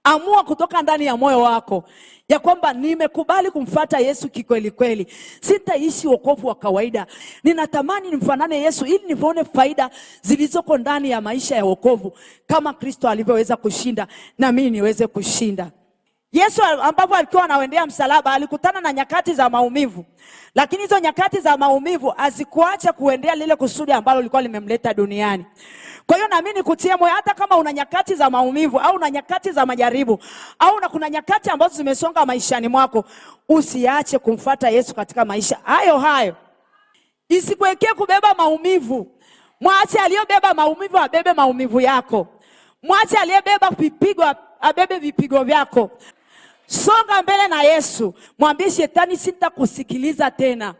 Amua kutoka ndani ya moyo wako ya kwamba nimekubali kumfuata Yesu kikweli kweli. Sitaishi wokovu wa kawaida. Ninatamani nimfanane Yesu ili nione faida zilizoko ndani ya maisha ya wokovu, kama Kristo alivyoweza kushinda na mimi niweze kushinda. Yesu ambapo alikuwa anaendea msalaba alikutana na nyakati za maumivu. Lakini hizo nyakati za maumivu hazikuacha kuendea lile kusudi ambalo lilikuwa limemleta duniani. Kwa hiyo na mimi nikutie moyo, hata kama una nyakati za maumivu au una nyakati za majaribu au kuna nyakati ambazo zimesonga maishani mwako, usiache kumfuata Yesu katika maisha hayo. Isikuwekee kubeba maumivu. Mwache aliyebeba maumivu abebe maumivu yako. Mwache aliyebeba vipigo abebe vipigo vyako. Songa mbele na Yesu. Mwambie shetani, sitakusikiliza tena.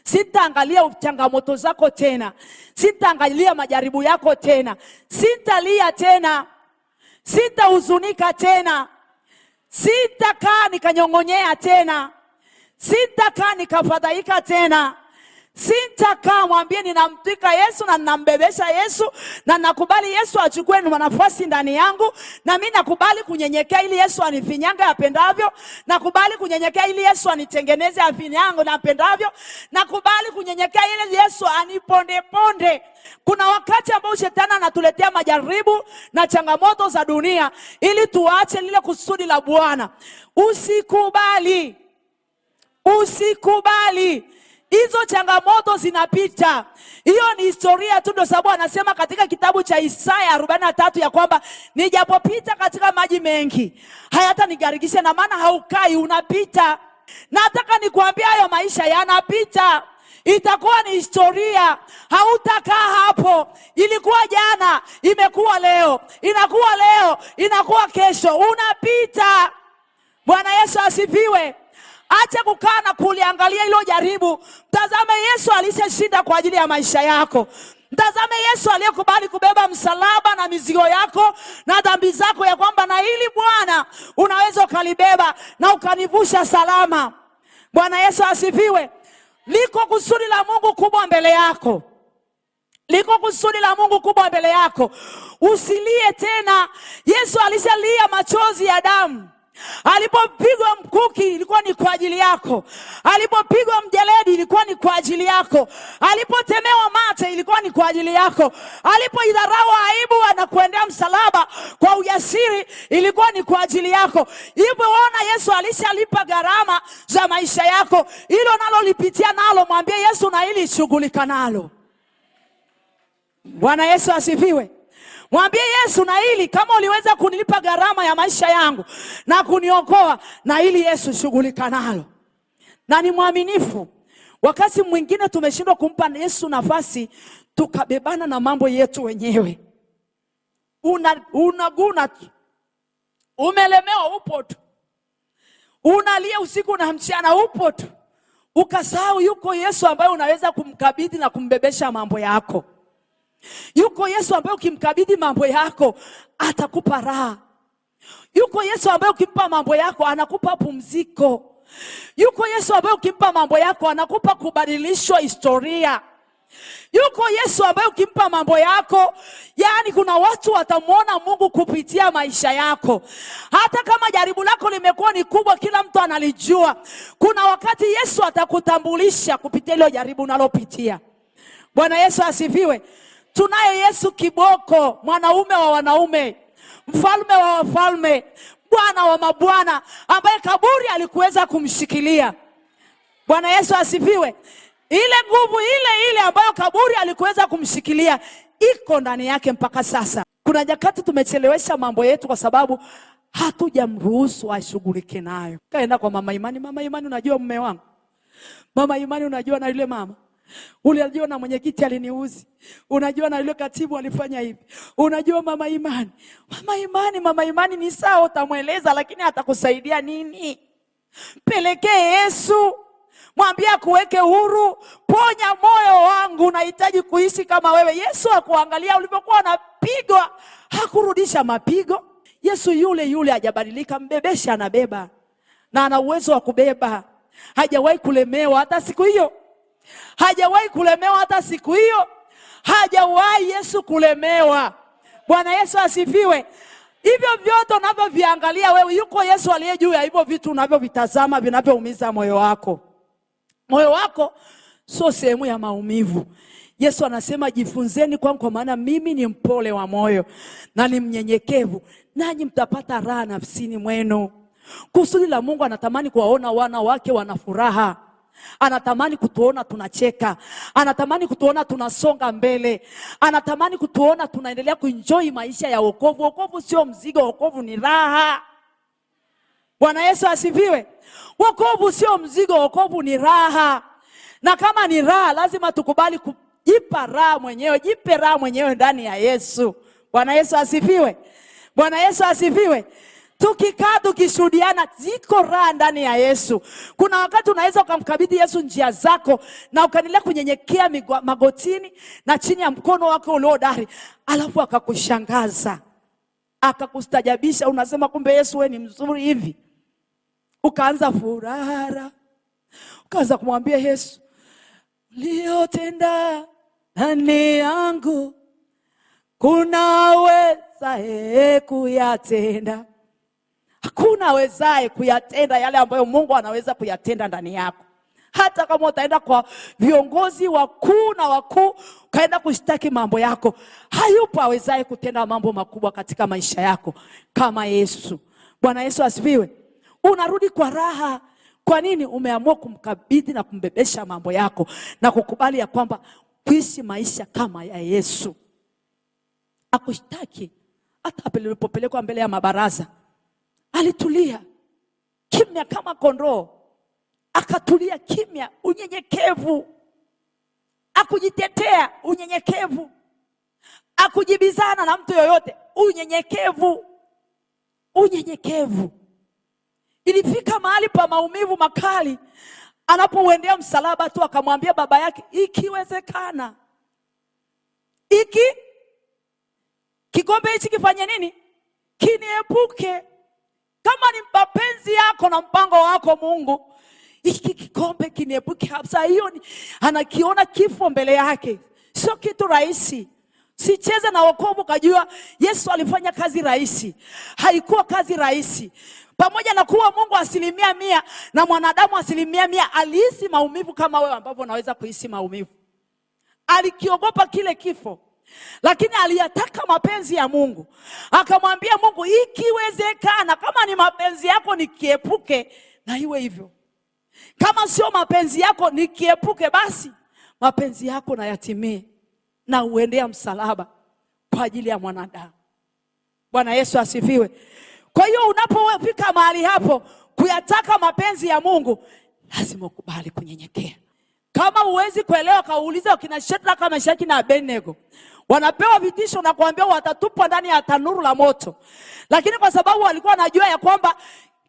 Sitaangalia changamoto zako tena. Sitaangalia majaribu yako tena. Sitalia tena. Sitahuzunika tena. Sitakaa nikanyongonyea tena. Sitakaa nikafadhaika tena. Sitakaa. Mwambie ninamtwika Yesu na ninambebesha Yesu na nakubali Yesu achukue nafasi ndani yangu, na mimi nakubali kunyenyekea ili Yesu anifinyange apendavyo. Nakubali kunyenyekea ili Yesu anitengeneze afinyango na apendavyo. Nakubali kunyenyekea ili Yesu aniponde ponde. Kuna wakati ambao shetani anatuletea majaribu na changamoto za dunia ili tuache lile kusudi la Bwana. Usikubali. Usikubali. Hizo changamoto zinapita. Hiyo ni historia tu, ndio sababu anasema katika kitabu cha Isaya 43 ya kwamba nijapopita katika maji mengi hayatanigharikisha, na maana haukai, unapita. Nataka nikuambia hayo maisha yanapita. Itakuwa ni historia. Hautakaa hapo. Ilikuwa jana, imekuwa leo, inakuwa leo, inakuwa kesho. Unapita. Bwana Yesu asifiwe. Acha kukaa na kuliangalia hilo jaribu. Mtazame Yesu alishashinda kwa ajili ya maisha yako. Mtazame Yesu aliyekubali kubeba msalaba na mizigo yako na dhambi zako, ya kwamba na hili Bwana unaweza ukalibeba na ukanivusha salama. Bwana Yesu asifiwe. Liko kusudi la Mungu kubwa mbele yako. Liko kusudi la Mungu kubwa mbele yako. Usilie tena. Yesu alishalia machozi ya damu. Alipopigwa mkuki ilikuwa ni kwa ajili yako. Alipopigwa mjeledi ilikuwa ni kwa ajili yako. Alipotemewa mate ilikuwa ni kwa ajili yako. Alipoidharau aibu na kuendea msalaba kwa ujasiri ilikuwa ni kwa ajili yako. Hivyo ona, Yesu alishalipa gharama za maisha yako. Hilo nalo lipitia nalo, mwambie Yesu na hili shughulika nalo. Bwana Yesu asifiwe. Mwambie Yesu na hili, kama uliweza kunilipa gharama ya maisha yangu na kuniokoa, na hili Yesu shughulika nalo. Na ni mwaminifu. Wakati mwingine tumeshindwa kumpa Yesu nafasi, tukabebana na mambo yetu wenyewe. Unaguna tu. Umelemewa upo tu. Unalia usiku na mchana upo tu. Ukasahau yuko Yesu ambaye unaweza kumkabidhi na kumbebesha mambo yako. Yuko Yesu ambaye ukimkabidhi mambo yako atakupa raha. Yuko Yesu ambaye ukimpa mambo yako anakupa pumziko. Yuko Yesu ambaye ukimpa mambo yako anakupa kubadilishwa historia. Yuko Yesu ambaye ukimpa mambo yako, yani kuna watu watamuona Mungu kupitia maisha yako. Hata kama jaribu lako limekuwa ni kubwa, kila mtu analijua, kuna wakati Yesu atakutambulisha kupitia hilo jaribu unalopitia. Bwana Yesu asifiwe. Tunaye Yesu kiboko, mwanaume wa wanaume, mfalme wa wafalme, Bwana wa mabwana, ambaye kaburi alikuweza kumshikilia. Bwana Yesu asifiwe. Ile nguvu ile ambayo kaburi alikuweza kumshikilia iko ndani yake mpaka sasa. Kuna nyakati tumechelewesha mambo yetu kwa sababu hatujamruhusu ashughulike nayo. Kaenda kwa mama Imani, mama Imani, unajua mume wangu? Mama Imani, unajua na yule mama? Unajua na mwenyekiti aliniuzi. Unajua na yule katibu alifanya hivi. Unajua mama Imani? Mama Imani ni sawa, utamweleza, lakini atakusaidia nini? Pelekee Yesu. Mwambie akuweke huru. Ponya moyo wangu, nahitaji kuishi kama wewe. Yesu akuangalia ulipokuwa unapigwa, hakurudisha mapigo. Yesu yule hajabadilika. Mbebesha anabeba. Na ana uwezo wa kubeba. Hajawahi kulemewa hata siku hiyo. Hajawahi kulemewa hata siku hiyo. Hajawahi Yesu kulemewa. Bwana Yesu asifiwe. Hivyo vyote unavyoviangalia wewe, yuko Yesu aliye juu ya hivyo vitu unavyovitazama vinavyoumiza moyo wako. Moyo wako sio sehemu ya maumivu. Yesu anasema jifunzeni kwangu kwa maana mimi ni mpole wa moyo na ni mnyenyekevu, nanyi mtapata raha nafsini mwenu. Kusudi la Mungu anatamani kuwaona wana wake wana furaha. Anatamani kutuona tunacheka. Anatamani kutuona tunasonga mbele. Anatamani kutuona tunaendelea kuenjoy maisha ya wokovu. Wokovu sio mzigo, wokovu ni raha. Bwana Yesu asifiwe. Wokovu sio mzigo, wokovu ni raha. Na kama ni raha, lazima tukubali kujipa raha mwenyewe. Jipe raha mwenyewe ndani ya Yesu. Bwana Yesu asifiwe. Bwana Yesu asifiwe. Tukikaa tukishuhudiana, ziko raha ndani ya Yesu. Kuna wakati unaweza ukamkabidhi Yesu njia zako na ukaendelea kunyenyekea magotini na chini ya mkono wake uliodari, alafu akakushangaza, akakustajabisha. Unasema kumbe Yesu wewe ni mzuri hivi. Ukaanza furaha, ukaanza kumwambia Yesu, uliyotenda ndani yangu kunaweza kuyatenda. Hakuna awezaye kuyatenda yale ambayo Mungu anaweza kuyatenda ndani yako. Hata kama utaenda kwa viongozi wakuu na wakuu, kaenda kushtaki mambo yako, hayupo awezaye kutenda mambo makubwa katika maisha yako kama Yesu. Bwana Yesu asifiwe. Unarudi kwa raha. Kwa nini? Umeamua kumkabidhi na kumbebesha mambo yako na kukubali ya kwamba kuishi maisha kama ya Yesu. Akushtaki. Hata alipopelekwa mbele ya mabaraza, alitulia kimya kama kondoo. Akatulia kimya, unyenyekevu. Akujitetea, unyenyekevu. Akujibizana na mtu yoyote, unyenyekevu. Unyenyekevu. Ilifika mahali pa maumivu makali, anapouendea msalaba tu akamwambia baba yake, ikiwezekana, kikombe hichi kifanye nini? Kiniepuke. Kama ni mapenzi yako na mpango wako Mungu, hiki kikombe kiniepuke. Hasa hiyo anakiona kifo mbele yake. Sio kitu rahisi. Sicheze na wokovu kajua Yesu alifanya kazi rahisi. Haikuwa kazi rahisi. Pamoja na kuwa Mungu 100% na mwanadamu 100%, alihisi maumivu kama wewe ambavyo unaweza kuhisi maumivu. Alikiogopa kile kifo, lakini aliyataka mapenzi ya Mungu. Akamwambia Mungu, ikiwezekana, kama ni mapenzi yako nikiepuke, na iwe hivyo. Kama sio mapenzi yako nikiepuke, basi mapenzi yako na yatimie, na uendea msalaba kwa ajili ya mwanadamu. Bwana Yesu asifiwe. Kwa hiyo unapofika mahali hapo kuyataka mapenzi ya Mungu, lazima ukubali kunyenyekea. Kama huwezi kuelewa, kauliza kina Shadraka, Meshaki na Abednego. Wanapewa vitisho na kuambia watatupwa ndani ya tanuru la moto. Lakini kwa sababu walikuwa wanajua ya kwamba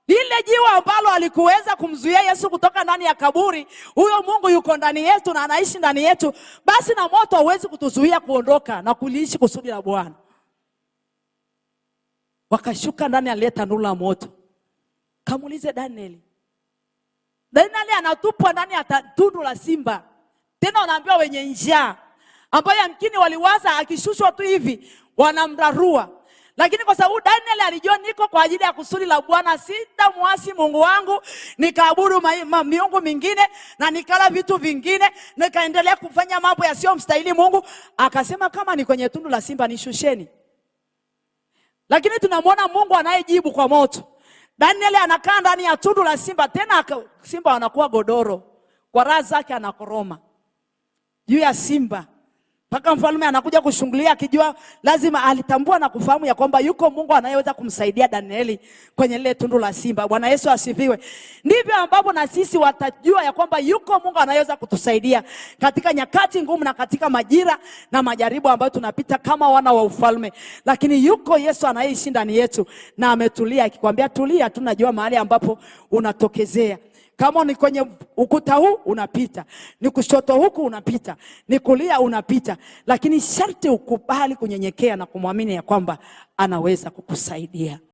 lile jiwe ambalo alikuweza kumzuia Yesu kutoka ndani ya kaburi, huyo Mungu yuko ndani yetu na anaishi ndani yetu, basi na moto hauwezi kutuzuia kuondoka na kuliishi kusudi la Bwana. Wakashuka ndani ya tanuru la moto. Kamuulize Danieli. Danieli anatupwa ndani ya tundu la simba. Tena wanaambiwa wenye njaa, ambayo yamkini waliwaza akishushwa tu hivi wanamrarua. Lakini kwa sababu Danieli alijua niko kwa ajili ya kusudi la Bwana, sitamwasi Mungu wangu nikaabudu miungu mingine na nikala vitu vingine, nikaendelea kufanya mambo yasiyomstahili Mungu. Akasema kama ni kwenye tundu la simba nishusheni. Lakini tunamwona Mungu anayejibu kwa moto. Danieli anakaa ndani ya tundu la simba, tena simba anakuwa godoro. Kwa raha zake anakoroma juu ya simba. Mpaka mfalme anakuja kushungulia akijua, lazima alitambua na kufahamu ya kwamba yuko Mungu anayeweza kumsaidia Danieli kwenye lile tundu la simba. Bwana Yesu asifiwe. Ndivyo ambapo na sisi watajua ya kwamba yuko Mungu anayeweza kutusaidia katika nyakati ngumu na katika majira na majaribu ambayo tunapita kama wana wa ufalme. Lakini yuko Yesu anayeishi ndani yetu na ametulia, akikwambia tulia, tunajua mahali ambapo unatokezea. Kama ni kwenye ukuta huu unapita, ni kushoto huku unapita, ni kulia unapita, lakini sharti ukubali kunyenyekea na kumwamini ya kwamba anaweza kukusaidia.